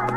Hey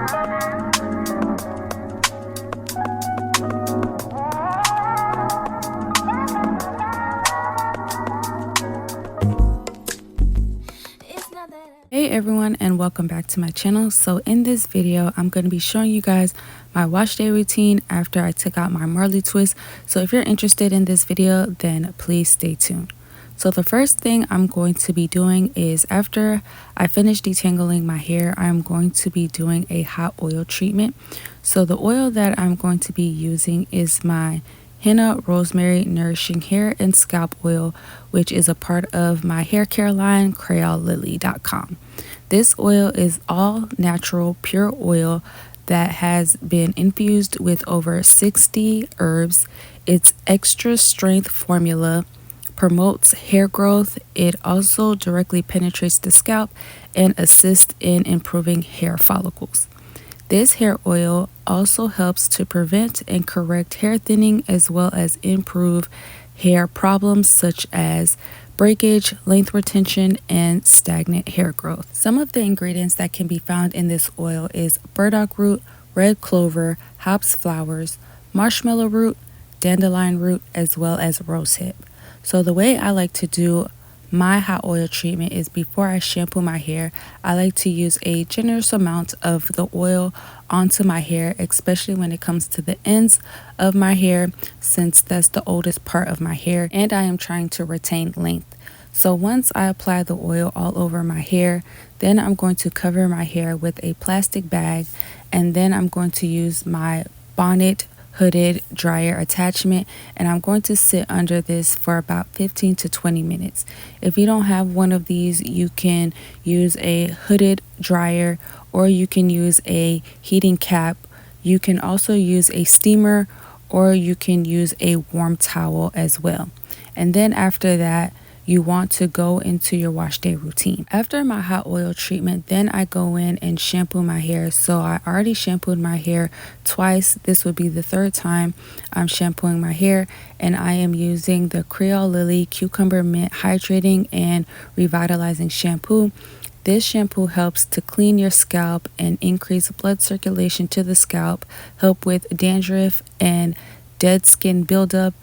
everyone, and welcome back to my channel. So in this video I'm going to be showing you guys my wash day routine after I took out my Marley twist. So if you're interested in this video, then please stay tuned. So the first thing I'm going to be doing is, after I finish detangling my hair, I'm going to be doing a hot oil treatment. So the oil that I'm going to be using is my Henna Rosemary Nourishing Hair and Scalp Oil, which is a part of my hair care line, CreoleLily.com. This oil is all natural, pure oil that has been infused with over 60 herbs. Its extra strength formula promotes hair growth. It also directly penetrates the scalp and assists in improving hair follicles. This hair oil also helps to prevent and correct hair thinning, as well as improve hair problems such as breakage, length retention, and stagnant hair growth. Some of the ingredients that can be found in this oil is burdock root, red clover, hops flowers, marshmallow root, dandelion root, as well as rosehip. So the way I like to do my hot oil treatment is, before I shampoo my hair, I like to use a generous amount of the oil onto my hair, especially when it comes to the ends of my hair, since that's the oldest part of my hair and I am trying to retain length. So once I apply the oil all over my hair, then I'm going to cover my hair with a plastic bag, and then I'm going to use my bonnet hooded dryer attachment, and I'm going to sit under this for about 15 to 20 minutes. If you don't have one of these, you can use a hooded dryer, or you can use a heating cap. You can also use a steamer, or you can use a warm towel as well. And then after that, you want to go into your wash day routine. After my hot oil treatment, then I go in and shampoo my hair. So I already shampooed my hair twice. This would be the third time I'm shampooing my hair, and I am using the Creole Lily Cucumber Mint Hydrating and Revitalizing Shampoo. This shampoo helps to clean your scalp and increase blood circulation to the scalp, help with dandruff and dead skin buildup,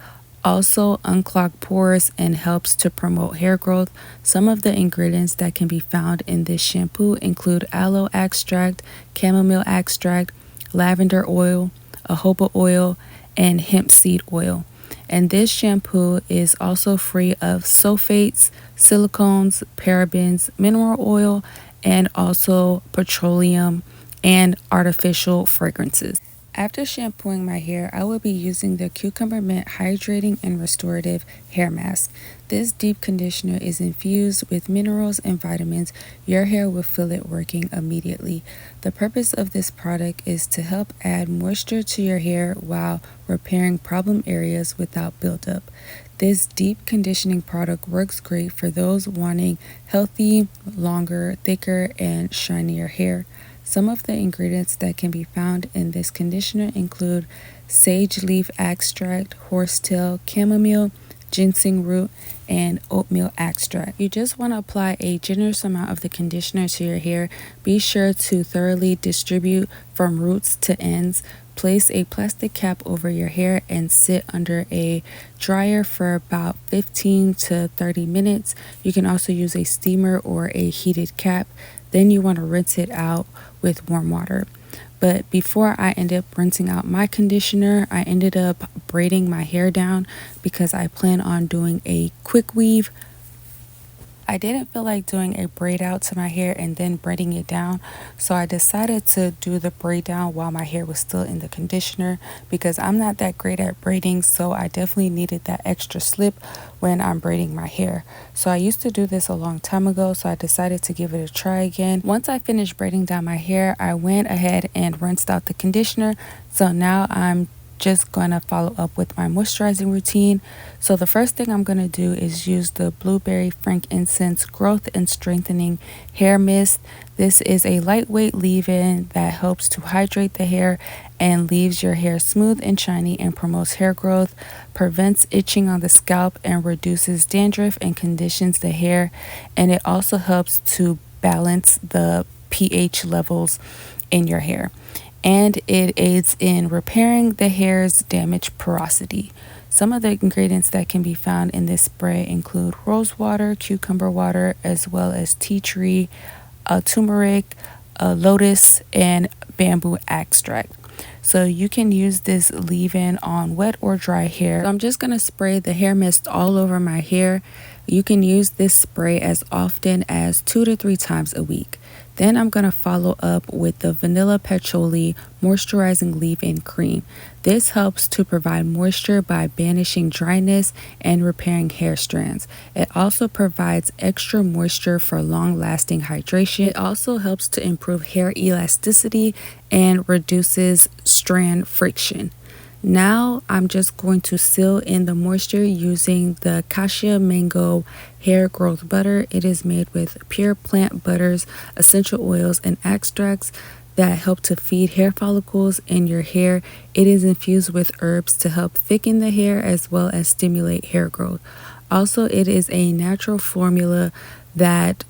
also unclog pores, and helps to promote hair growth. Some of the ingredients that can be found in this shampoo include aloe extract, chamomile extract, lavender oil, jojoba oil, and hemp seed oil. And this shampoo is also free of sulfates, silicones, parabens, mineral oil, and also petroleum and artificial fragrances. After shampooing my hair, I will be using the Cucumber Mint Hydrating and Restorative Hair Mask. This deep conditioner is infused with minerals and vitamins. Your hair will feel it working immediately. The purpose of this product is to help add moisture to your hair while repairing problem areas without buildup. This deep conditioning product works great for those wanting healthy, longer, thicker, and shinier hair. Some of the ingredients that can be found in this conditioner include sage leaf extract, horsetail, chamomile, ginseng root, and oatmeal extract. You just want to apply a generous amount of the conditioner to your hair. Be sure to thoroughly distribute from roots to ends. Place a plastic cap over your hair and sit under a dryer for about 15 to 30 minutes. You can also use a steamer or a heated cap. Then you want to rinse it out with warm water. But before I ended up rinsing out my conditioner, I ended up braiding my hair down because I plan on doing a quick weave. I didn't feel like doing a braid out to my hair and then braiding it down, so I decided to do the braid down while my hair was still in the conditioner, because I'm not that great at braiding, so I definitely needed that extra slip when I'm braiding my hair. So I used to do this a long time ago, so I decided to give it a try again. Once I finished braiding down my hair, I went ahead and rinsed out the conditioner. So now I'm just gonna follow up with my moisturizing routine. So the first thing I'm gonna do is use the Blueberry Frankincense Growth and Strengthening Hair Mist. This is a lightweight leave-in that helps to hydrate the hair and leaves your hair smooth and shiny, and promotes hair growth, prevents itching on the scalp, and reduces dandruff and conditions the hair. And it also helps to balance the pH levels in your hair. And it aids in repairing the hair's damaged porosity. Some of the ingredients that can be found in this spray include rose water, cucumber water, as well as tea tree, turmeric, lotus, and bamboo extract. So you can use this leave-in on wet or dry hair. So I'm just going to spray the hair mist all over my hair. You can use this spray as often as 2 to 3 times a week. Then I'm going to follow up with the Vanilla Patchouli Moisturizing Leave-In Cream. This helps to provide moisture by banishing dryness and repairing hair strands. It also provides extra moisture for long-lasting hydration. It also helps to improve hair elasticity and reduces strand friction. Now I'm just going to seal in the moisture using the Cassia Mango Hair Growth Butter. It is made with pure plant butters, essential oils, and extracts that help to feed hair follicles in your hair. It is infused with herbs to help thicken the hair as well as stimulate hair growth. Also, it is a natural formula that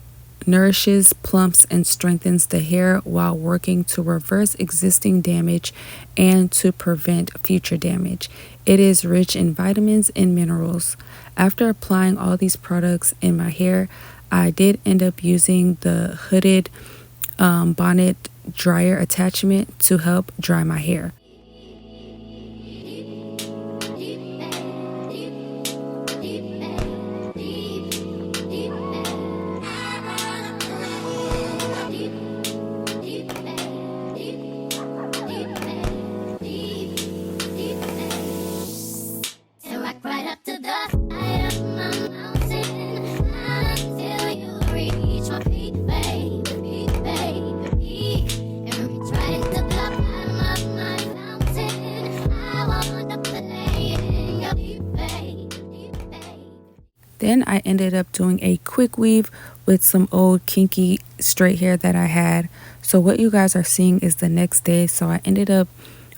nourishes, plumps, and strengthens the hair while working to reverse existing damage and to prevent future damage. It is rich in vitamins and minerals. After applying all these products in my hair, I did end up using the hooded bonnet dryer attachment to help dry my hair. Then I ended up doing a quick weave with some old kinky straight hair that I had. So what you guys are seeing is the next day. So I ended up,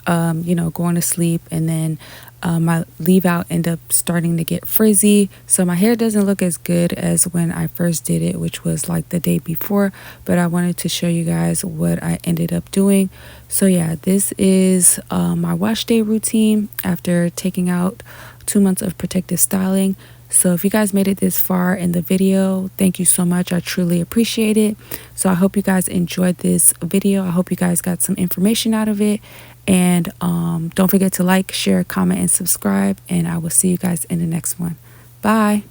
going to sleep, and then my leave out ended up starting to get frizzy. So my hair doesn't look as good as when I first did it, which was like the day before. But I wanted to show you guys what I ended up doing. So yeah, this is my wash day routine after taking out 2 months of protective styling. So if you guys made it this far in the video, thank you so much. I truly appreciate it. So I hope you guys enjoyed this video. I hope you guys got some information out of it. And don't forget to like, share, comment, and subscribe. And I will see you guys in the next one. Bye.